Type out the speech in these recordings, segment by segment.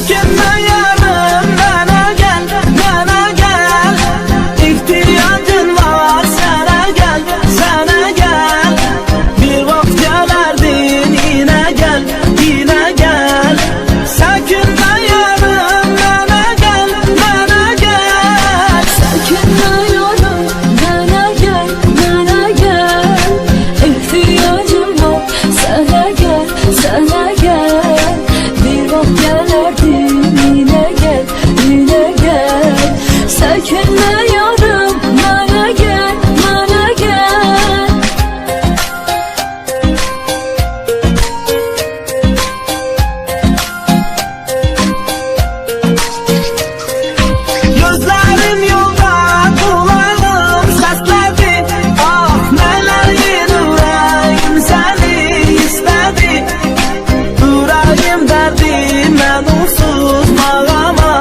Çekinme yarım, bana gel, ihtiyacın var, sana gel, bir vakit gelerdin, yine gel, çekinme yarım, bana gel, Çekinme yarım, bana gel, ihtiyacım var, sana gel, bir vakit gelerdin, yine gel, çekinme yarım, bana gel. Gözlerim yolda, kulağım seslerdi. Ah meleğin yüreğim seni istedi. Yüreğim derdim ben onsuz bağlama.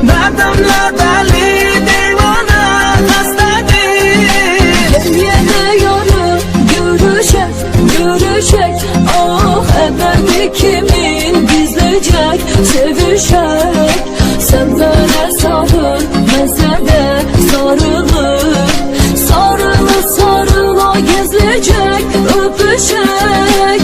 Derdimle deli divane xəstədir. Yine yarım görüşek, ah ebedi kimin gizleyecek, sevişek. Sen bana sarıl, mesele sarılı gizleyecek, öpüşek.